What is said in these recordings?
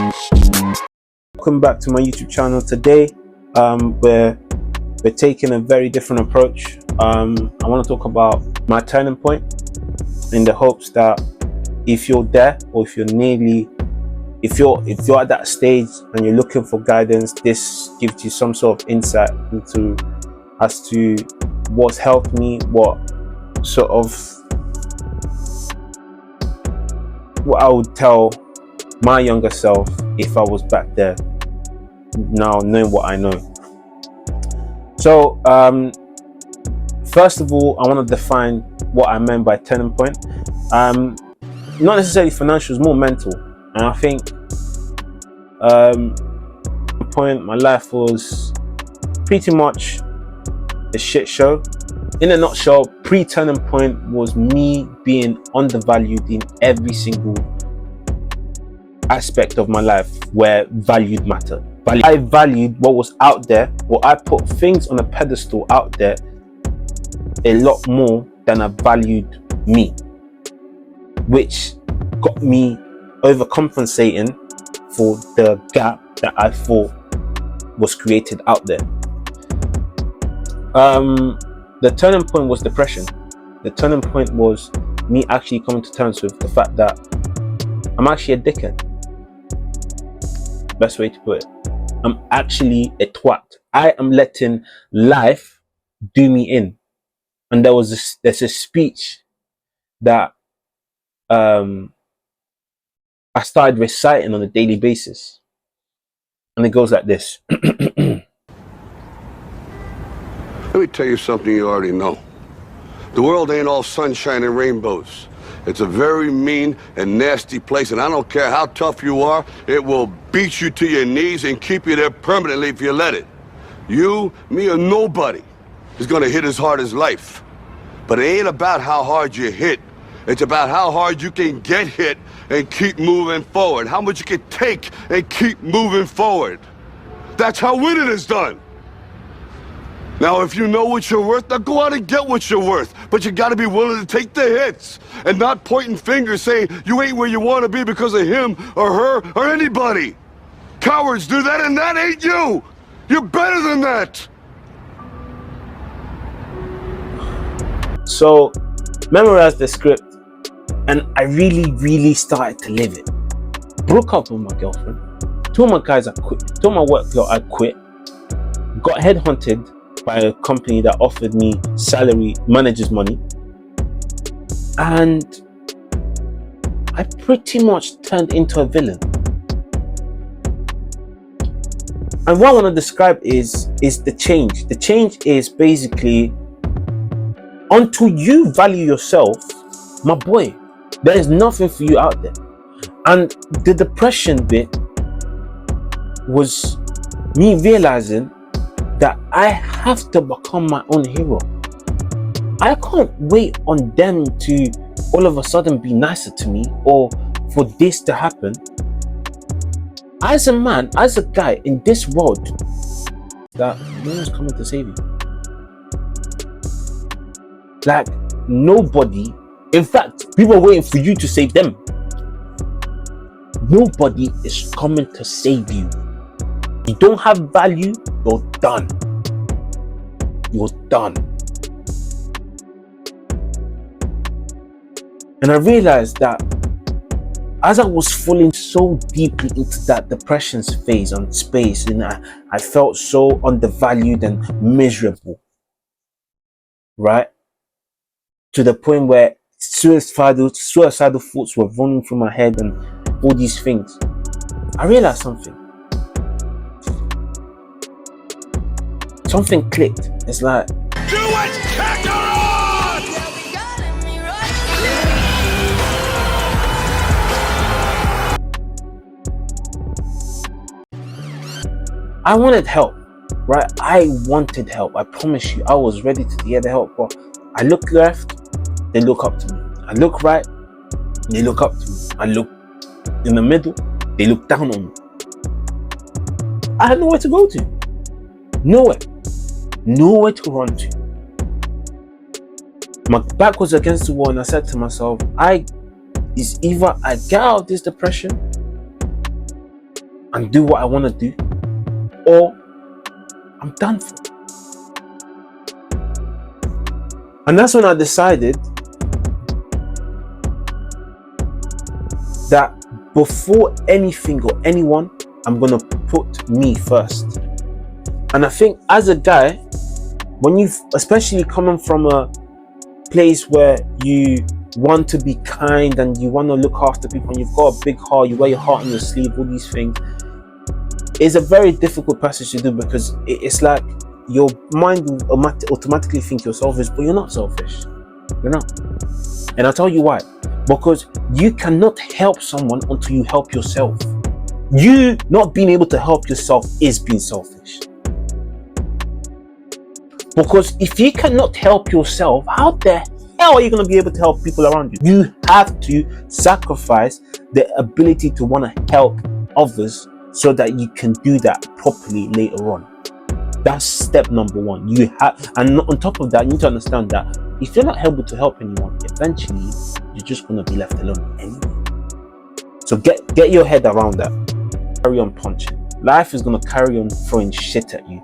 Welcome back to my YouTube channel. Today we're taking a very different approach. I want to talk about my turning point, in the hopes that if you're there, or if you're at that stage and you're looking for guidance, this gives you some sort of insight into as to what's helped me, what I would tell my younger self if I was back there, now knowing what I know. So first of all, I want to define what I meant by turning point. Not necessarily financial, it's more mental. And I think my life was pretty much a shit show. In a nutshell, pre-turning point was me being undervalued in every single aspect of my life where valued mattered. I valued what was out there, or I put things on a pedestal out there a lot more than I valued me, which got me overcompensating for the gap that I thought was created out there. The turning point was depression. The turning point was me actually coming to terms with the fact that I'm actually a dickhead. Best way to put it. I'm actually a twat. I am letting life do me in. And there's a speech that I started reciting on a daily basis. And it goes like this. Let me tell you something you already know. The world ain't all sunshine and rainbows. It's a very mean and nasty place, and I don't care how tough you are, it will beat you to your knees and keep you there permanently if you let it. You, me, or nobody is gonna hit as hard as life. But it ain't about how hard you hit. It's about how hard you can get hit and keep moving forward. How much you can take and keep moving forward. That's how winning is done. Now, if you know what you're worth, now go out and get what you're worth. But you gotta be willing to take the hits and not pointing fingers saying you ain't where you wanna be because of him or her or anybody. Cowards do that, and that ain't you. You're better than that. So, memorized the script, and I really started to live it. Broke up with my girlfriend. Told my guys I quit. Told my work girl I quit. Got headhunted by a company that offered me salary, manager's money, and I pretty much turned into a villain. And what I want to describe is the change. The change is basically, until you value yourself, my boy, there is nothing for you out there. And the depression bit was me realizing that I have to become my own hero. I can't wait on them to all of a sudden be nicer to me, or for this to happen. As a man, as a guy in this world, that no one's coming to save you. Like, nobody. In fact, people are waiting for you to save them. Nobody is coming to save you. You don't have value, you're done. You're done. And I realized that as I was falling so deeply into that depression phase and space, and I felt so undervalued and miserable, right? To the point where suicidal thoughts were running through my head and all these things. I realized something. Something clicked. It's like, Do it, Kakarot! I wanted help, right? I wanted help. I promise you, I was ready to get the help. But I look left, they look up to me. I look right, they look up to me. I look in the middle, they look down on me. I had nowhere to go to. Nowhere to run to. My back was against the wall, and I said to myself, it's either I get out of this depression, and do what I want to do, or I'm done for. And that's when I decided that before anything or anyone, I'm gonna put me first. And I think as a guy, when you've, especially coming from a place where you want to be kind and you want to look after people and you've got a big heart, you wear your heart on your sleeve, all these things, it's a very difficult passage to do, because it's like your mind will automatically think you're selfish, but you're not selfish. You're not. And I'll tell you why. Because you cannot help someone until you help yourself. You not being able to help yourself is being selfish. Because if you cannot help yourself, how the hell are you going to be able to help people around you? You have to sacrifice the ability to want to help others so that you can do that properly later on. That's step number one. You have, and on top of that, you need to understand that if you're not able to help anyone, eventually you're just going to be left alone anyway. So get your head around that. Carry on punching. Life is going to carry on throwing shit at you.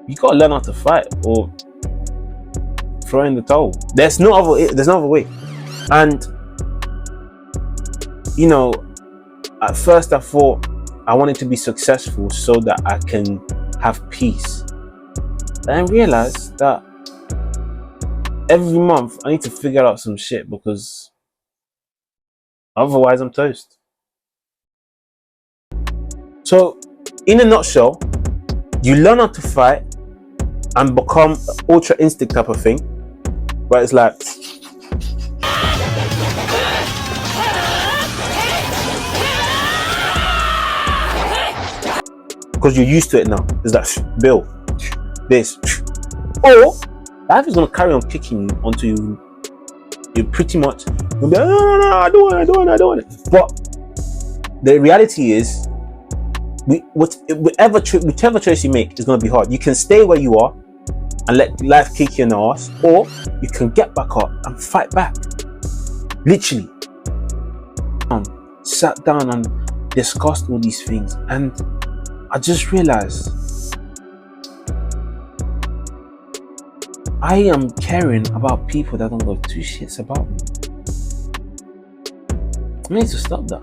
You got to learn how to fight or throw in the towel. There's no other way. And you know, at first I thought I wanted to be successful so that I can have peace. And I realized that every month I need to figure out some shit, because otherwise I'm toast. So in a nutshell, you learn how to fight and become ultra instinct type of thing, but it's like because you're used to it now. It's like Bill, this, or life is gonna carry on kicking you until you pretty much you'll be like, no, I don't want it. But the reality is, whichever choice you make is gonna be hard. You can stay where you are and let life kick you in the ass, or you can get back up and fight back. Literally, sat down and discussed all these things, and I just realized I am caring about people that don't go two shits about me. I need to stop that.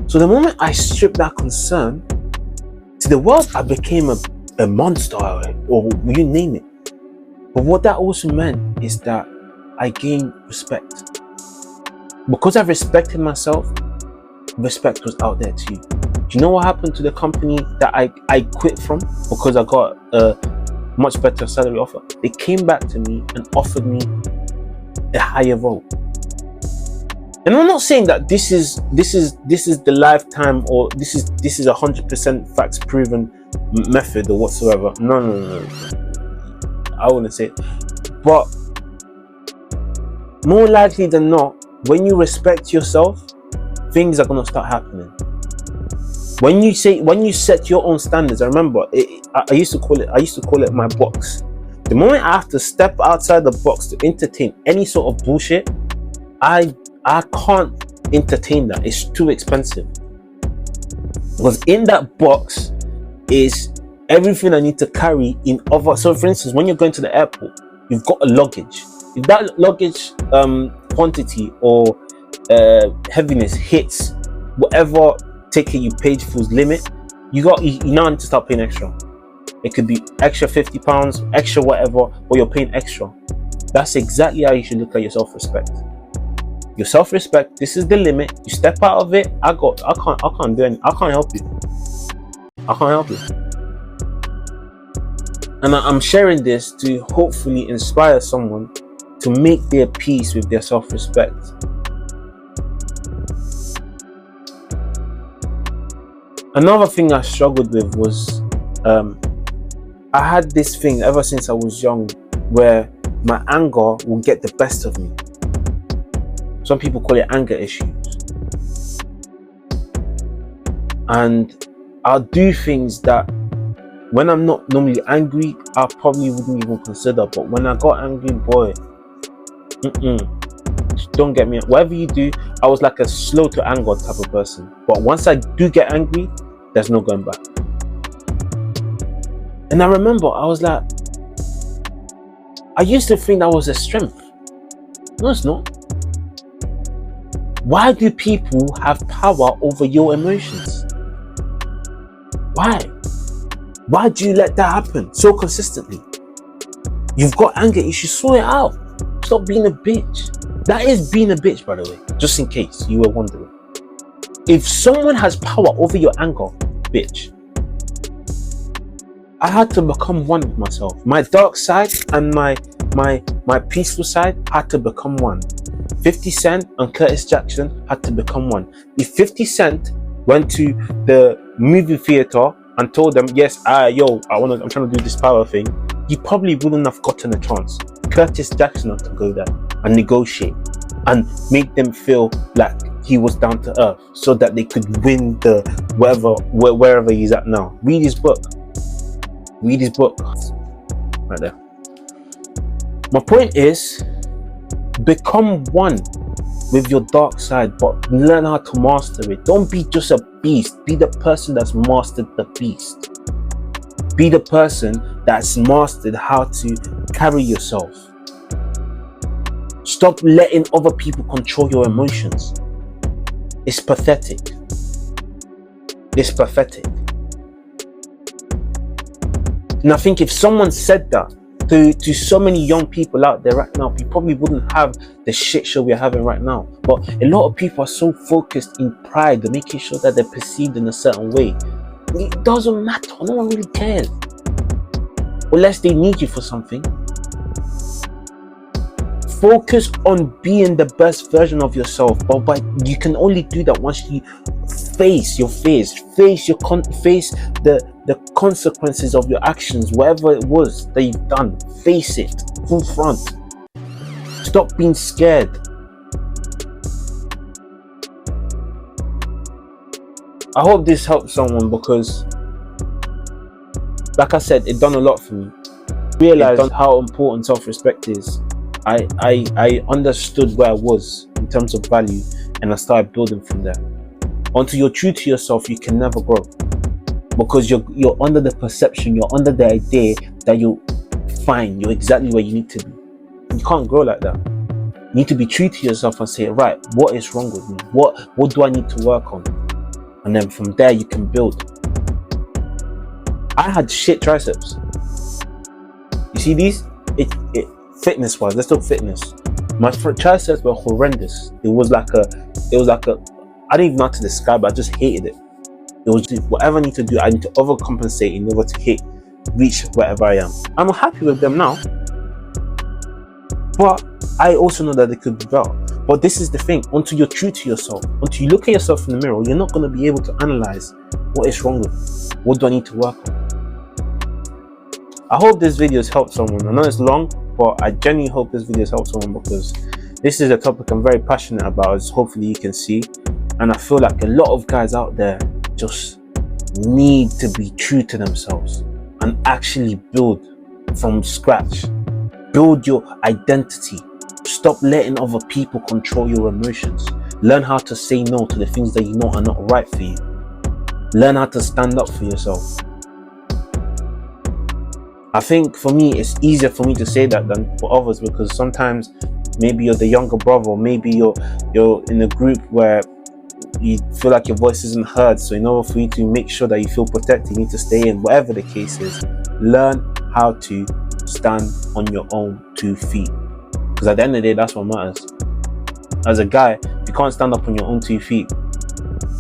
So the moment I stripped that concern, to the world I became a monster, or you name it. But what that also meant is that I gained respect. Because I respected myself, respect was out there too. Do you know what happened to the company that I quit from because I got a much better salary offer? They came back to me and offered me a higher role. And I'm not saying that this is the lifetime, or this is 100% facts proven method or whatsoever. No. I wouldn't say it. But more likely than not, when you respect yourself, things are gonna start happening. When you set your own standards, I remember I used to call it my box. The moment I have to step outside the box to entertain any sort of bullshit, I can't entertain that. It's too expensive. Because in that box is everything I need to carry in other. So for instance, when you're going to the airport, you've got a luggage. If that luggage quantity or heaviness hits whatever ticket you paid for's limit, you now need to start paying extra. It could be extra £50, extra whatever, but you're paying extra. That's exactly how you should look at your self-respect. Your self-respect, this is the limit. You step out of it, I can't do anything. I can't help you. And I'm sharing this to hopefully inspire someone to make their peace with their self-respect. Another thing I struggled with was I had this thing ever since I was young where my anger will get the best of me. Some people call it anger issues. And I'll do things that when I'm not normally angry, I probably wouldn't even consider. But when I got angry, boy, don't get me, whatever you do, I was like a slow to anger type of person. But once I do get angry, there's no going back. And I remember I was like, I used to think that was a strength. No, it's not. Why do people have power over your emotions? Why? Why do you let that happen so consistently? You've got anger, you should sort it out. Stop being a bitch. That is being a bitch, by the way, just in case you were wondering. If someone has power over your anger, bitch. I had to become one with myself. My dark side and my peaceful side had to become one. 50 Cent and Curtis Jackson had to become one. If 50 Cent went to the movie theater and told them, yes, I'm trying to do this power thing, he probably wouldn't have gotten a chance. Curtis Jackson had to go there and negotiate and make them feel like he was down to earth so that they could win the wherever he's at now. Read his book. Read his book. Right there. My point is, become one with your dark side, but learn how to master it. Don't be just a beast. Be the person that's mastered the beast. Be the person that's mastered how to carry yourself. Stop letting other people control your emotions. It's pathetic. It's pathetic. And I think if someone said that to so many young people out there right now, we probably wouldn't have the shit show we're having right now. But a lot of people are so focused in pride and making sure that they're perceived in a certain way. It doesn't matter. No one really cares. Unless they need you for something. Focus on being the best version of yourself. But you can only do that once you face your fears, face the consequences of your actions, whatever it was that you've done. Face it full front. Stop being scared. I hope this helps someone, because like I said, it done a lot for me. Realized how important self-respect is. I understood where I was in terms of value, and I started building from there. Until you're true to yourself, you can never grow, because you're under the perception, you're under the idea that you're fine, you're exactly where you need to be. You can't grow like that. You need to be true to yourself and say, right, what is wrong with me? What do I need to work on? And then from there you can build. I had shit triceps. You see these? Fitness wise, let's talk fitness. My triceps were horrendous. It was like a I didn't even know how to describe it. I just hated it. It was just, whatever I need to do, I need to overcompensate in order to reach wherever I am. I'm happy with them now, but I also know that they could be better. But this is the thing, until you're true to yourself, until you look at yourself in the mirror, you're not going to be able to analyze what is wrong with me. What do I need to work on? I hope this video has helped someone. I know it's long, but I genuinely hope this video has helped someone, because this is a topic I'm very passionate about, as hopefully you can see. And I feel like a lot of guys out there just need to be true to themselves and actually build from scratch. Build your identity. Stop letting other people control your emotions. Learn how to say no to the things that you know are not right for you. Learn how to stand up for yourself. I think for me, it's easier for me to say that than for others, because sometimes maybe you're the younger brother, or maybe you're in a group where you feel like your voice isn't heard. So in order for you to make sure that you feel protected, you need to stay in. Whatever the case is, learn how to stand on your own 2 feet. Because at the end of the day, that's what matters. As a guy, if you can't stand up on your own 2 feet,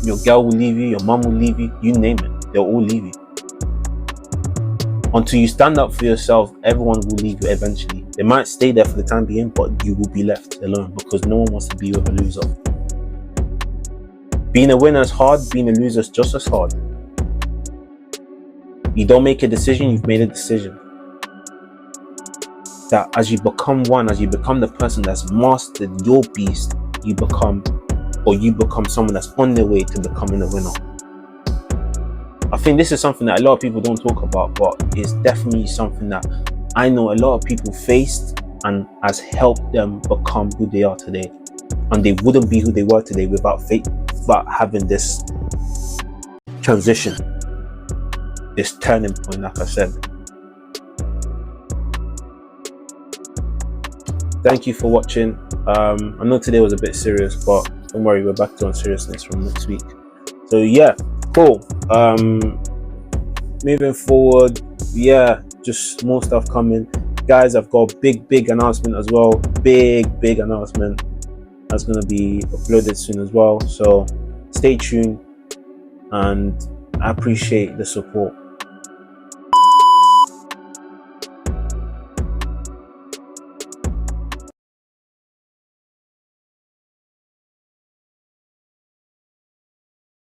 your girl will leave you, your mom will leave you, you name it, they'll all leave you. Until you stand up for yourself, everyone will leave you eventually. They might stay there for the time being, but you will be left alone, because no one wants to be with a loser. Being a winner is hard, being a loser is just as hard. You don't make a decision, you've made a decision. That as you become one, as you become the person that's mastered your beast, you become someone that's on their way to becoming a winner. I think this is something that a lot of people don't talk about, but it's definitely something that I know a lot of people faced and has helped them become who they are today. and they wouldn't be who they were today without having this transition, this turning point, like I said. Thank you for watching. I know today was a bit serious, but don't worry, we're back to on seriousness from next week. So yeah, cool. Moving forward, yeah, just more stuff coming, guys. I've got a big announcement as well. Big announcement that's going to be uploaded soon as well, so stay tuned, and I appreciate the support.